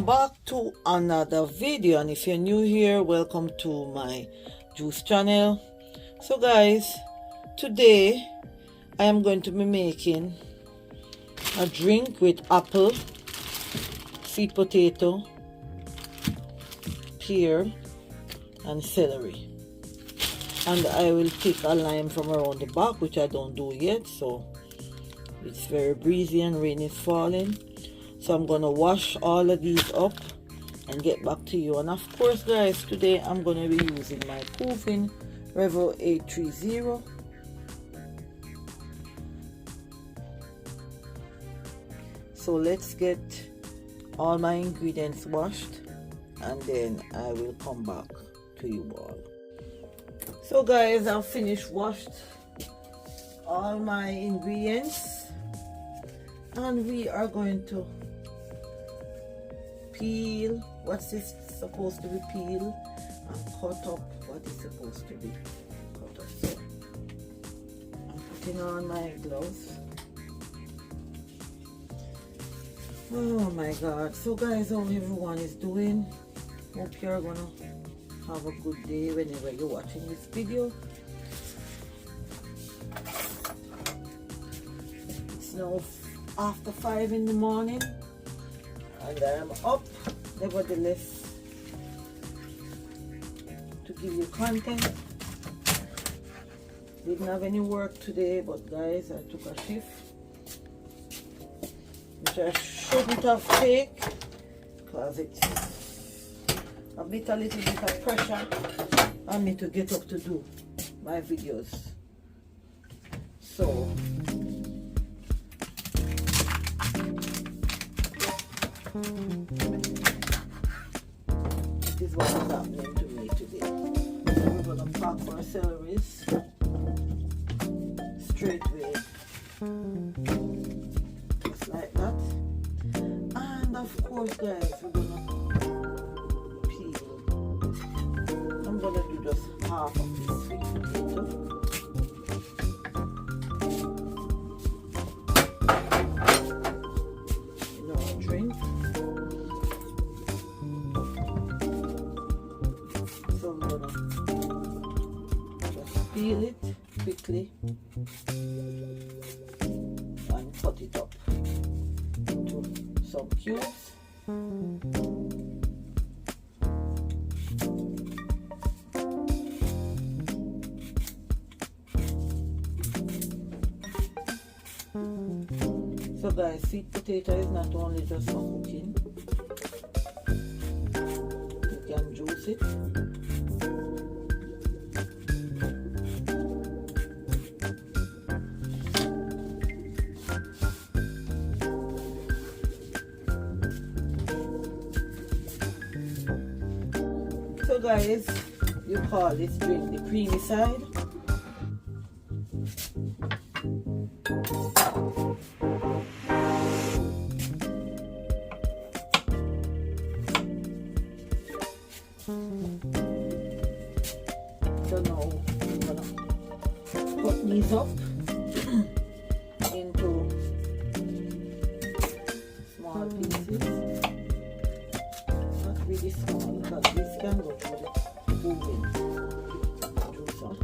Welcome back to another video, and if you're new here, welcome to my juice channel. So guys, today I am going to be making a drink with apple, sweet potato, pear and celery, and I will pick a lime from around the back, which I don't do yet. So it's very breezy and rain is falling, so I'm gonna wash all of these up and get back to you. And of course guys, today I'm gonna be using my Kuvings Revel 830. So let's get all my ingredients washed and then I will come back to you all. So guys, I've finished washed all my ingredients, and we are going to peel what's this supposed to be peeled and cut up what is supposed to be cut up. So I'm putting on my gloves. Oh my god. So guys, how everyone is doing? Hope you're gonna have a good day whenever you're watching this video. It's now after 5 in the morning and I am up nevertheless to give you content. Didn't have any work today, but guys, I took a shift which I shouldn't have taken because it's a little bit of pressure on me to get up to do my videos. So this is what is happening to me today. So we're gonna pack our celeries straight away, just like that. And of course guys, we're gonna peel. I'm gonna do just half of this sweet potato. Drink. So I'm gonna just peel it quickly and cut it up into some cubes. So guys, sweet potato is not only just for cooking, you can juice it. So guys, you call this drink the creamy side. So now I'm gonna cut these up into small pieces. Not really small, but this can go through the Kuvings juicer.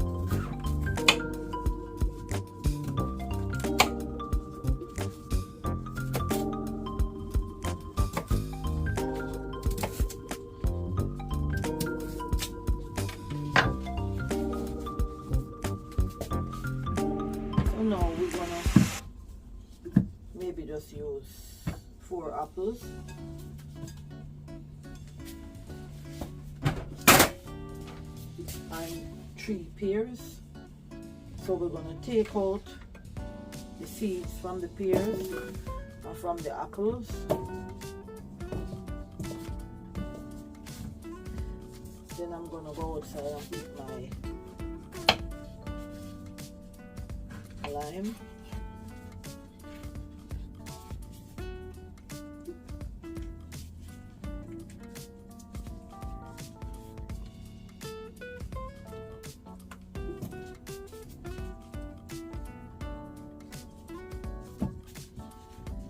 Now we're gonna maybe just use 4 apples and 3 pears. So we're gonna take out the seeds from the pears and from the apples. Then I'm gonna go outside and pick my lime.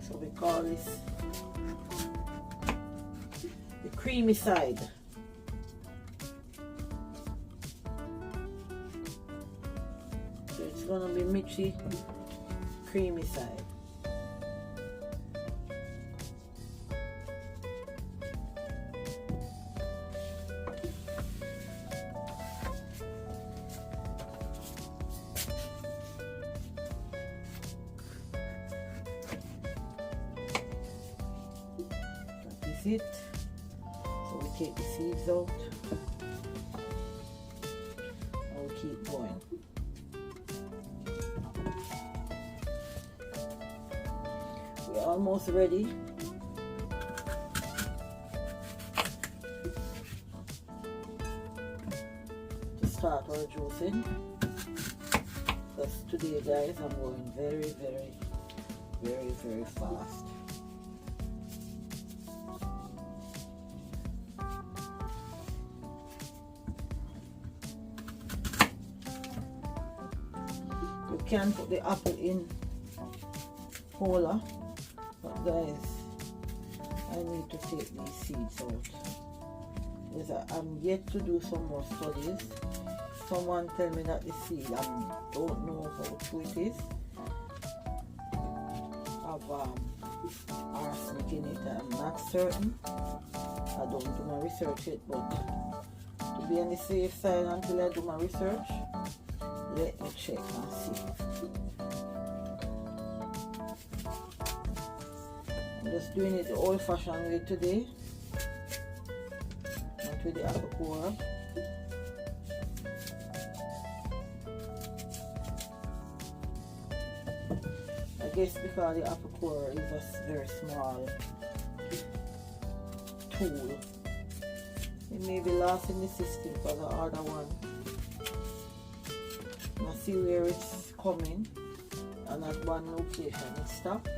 So we call this creamy side. So it's gonna be Mitchy creamy side. That is it. So we take the seeds out and we keep going. We're almost ready. To start our juicing. Because today, guys, I'm going very fast. You can put the apple in whole. But guys, I need to take these seeds out because I'm yet to do some more studies. Someone tell me that the seed, I don't know how true it is, have arsenic in it. I'm not certain. I don't do my research yet, but to be on the safe side until I do my research, let me check and see. I'm just doing it the old-fashioned way today, not with the apple core. I guess because the apple core is a very small tool, it may be lost in the system for the other one. I see where it's coming, and at one location it stopped.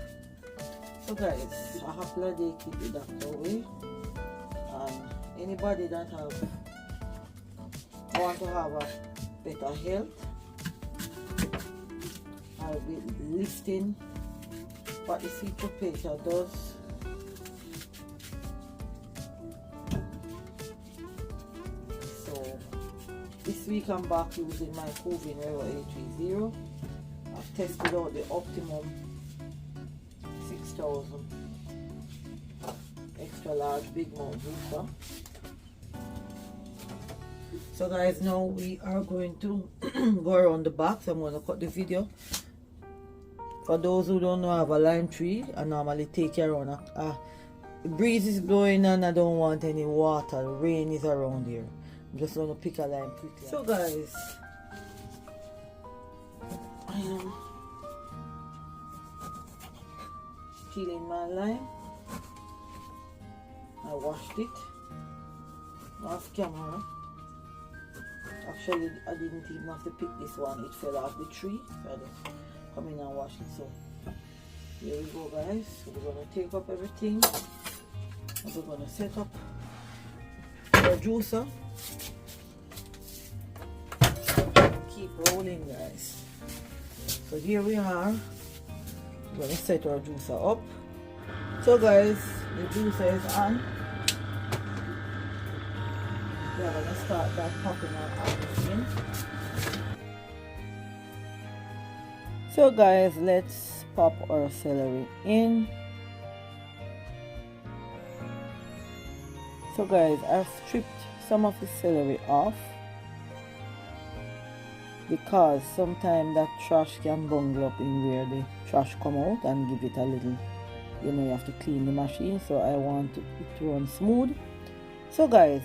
So guys, a couple of days keep the doctor away, and anybody that want to have a better health, I'll be listing what the chute does. So this week I'm back using my Kuvings 830. I've tested out the optimum 6,000 extra large big mouth juicer. So guys, now we are going to go around the back. So I'm going to cut the video. For those who don't know, I have a lime tree. I normally take it around. The breeze is blowing and I don't want any water. The rain is around here. I'm just going to pick a lime quickly. So guys, I am peeling my lime. I washed it off camera. Actually, I didn't even have to pick this one. It fell off the tree. So I just come in and wash it. So here we go, guys. So we're going to take up everything. And we're going to set up our juicer. Keep rolling, guys. So here we are. We're going to set our juicer up. So guys, the juicer is on. We're going to start by popping our apples in. So guys, let's pop our celery in. So guys, I've stripped some of the celery off because sometimes that trash can bungle up in where the trash come out and give it a little, you know, you have to clean the machine. So I want it to run smooth. So guys,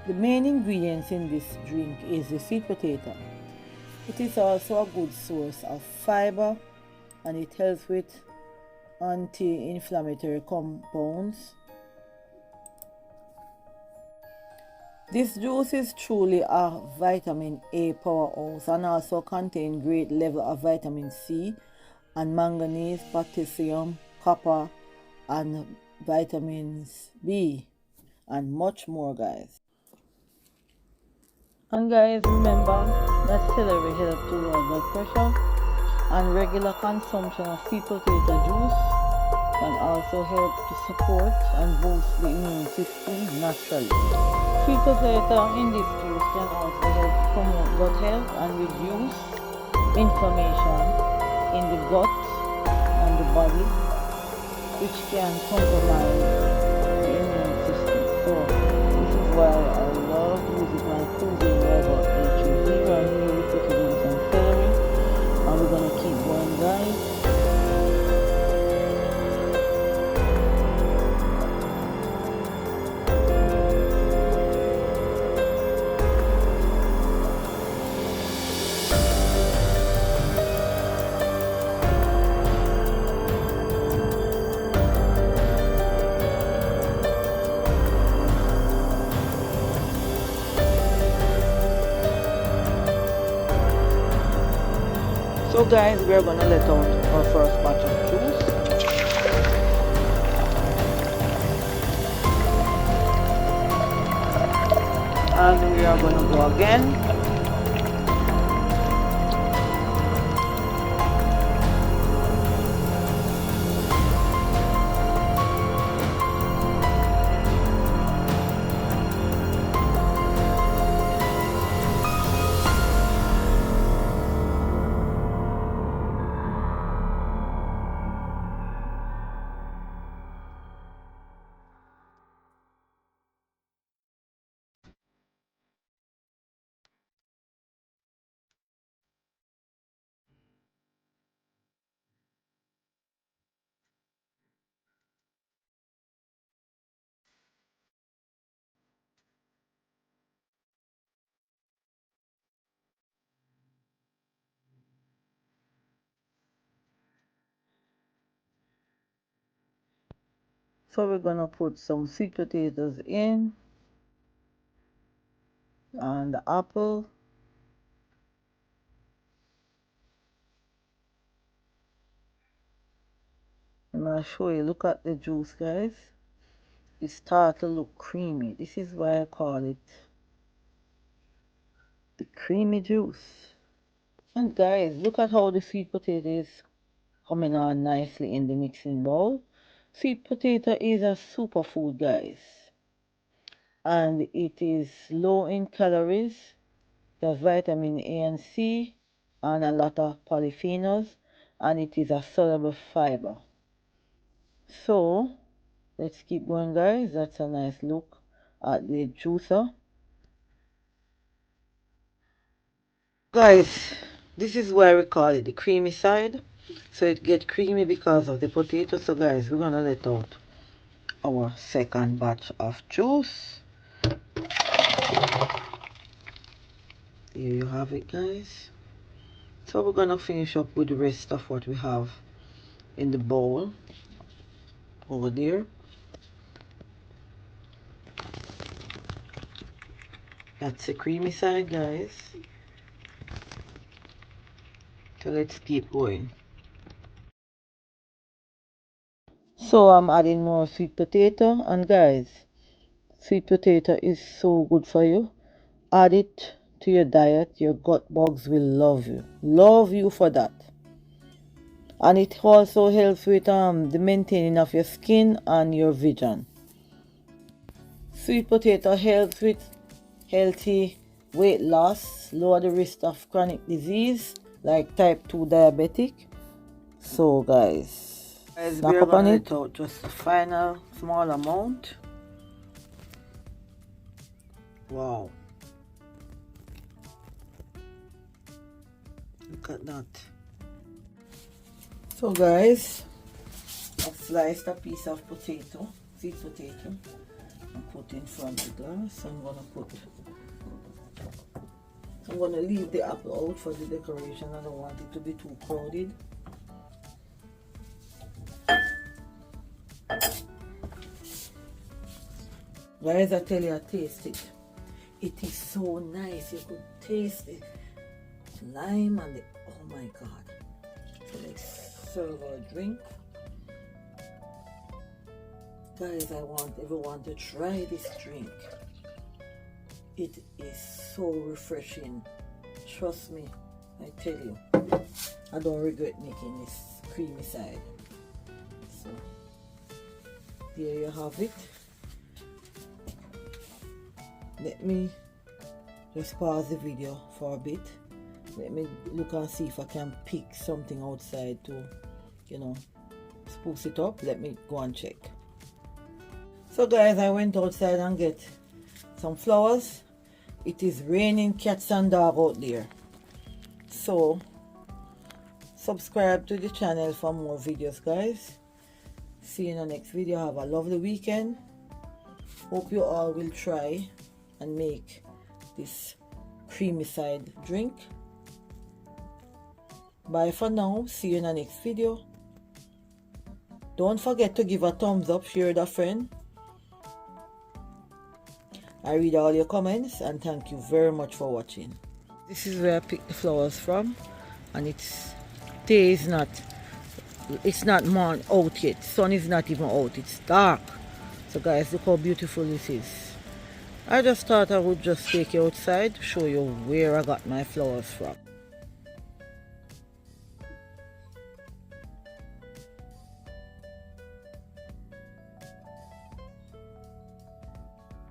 the main ingredients in this drink is the sweet potato. It is also a good source of fiber and it helps with anti-inflammatory compounds. This juice is truly a vitamin A powerhouse and also contains great level of vitamin C and manganese, potassium, copper and vitamins B and much more, guys. And guys, remember that celery helps to lower blood pressure, and regular consumption of sweet potato juice can also help to support and boost the immune system naturally. Sweet potato in this juice can also help promote gut health and reduce inflammation in the gut and the body, which can compromise the immune system. So this is why I love using my Kuvings level HUV. Right here we put it in some celery, and we're gonna keep going, guys. So guys, we're gonna let out our first batch of juice. And we are gonna go again. So we're gonna put some sweet potatoes in, and the apple. I'm gonna show you, look at the juice, guys. It starts to look creamy. This is why I call it the creamy juice. And guys, look at how the sweet potato is coming on nicely in the mixing bowl. Sweet potato is a superfood, guys, and it is low in calories. There's vitamin A and C and a lot of polyphenols, and it is a soluble fiber. So let's keep going, guys. That's a nice look at the juicer. Guys, this is why we call it the creamy side. So it gets creamy because of the potato. So guys, we're gonna let out our second batch of juice. Here you have it, guys. So we're gonna finish up with the rest of what we have in the bowl over there. That's the creamy side, guys. So let's keep going. So I'm adding more sweet potato, and guys, sweet potato is so good for you. Add it to your diet. Your gut bugs will love you for that. And it also helps with the maintaining of your skin and your vision. Sweet potato helps with healthy weight loss, lower the risk of chronic disease like type 2 diabetic. So guys, snack up on it. Out just a final small amount. Wow, look at that. So guys, I've sliced a piece of potato, sweet potato, and put in front of the glass. I'm gonna leave the apple out for the decoration. I don't want it to be too crowded. Guys, I tell you, I taste it. It is so nice. You could taste the lime and the, oh my god. So let's serve our drink. Guys, I want everyone to try this drink. It is so refreshing. Trust me, I tell you. I don't regret making this creamy side. So there you have it. Let me just pause the video for a bit. Let me look and see if I can pick something outside to, you know, spruce it up. Let me go and check. So guys, I went outside and get some flowers. It is raining cats and dog out there. So subscribe to the channel for more videos, guys. See you in the next video. Have a lovely weekend. Hope you all will try and make this creamy side drink. Bye for now. See you in the next video. Don't forget to give a thumbs up, share with a friend. I read all your comments and thank you very much for watching. This is where I picked the flowers from, and day is not, it's not morning out yet. Sun is not even out, it's dark. So guys, look how beautiful this is. I just thought I would just take you outside to show you where I got my flowers from.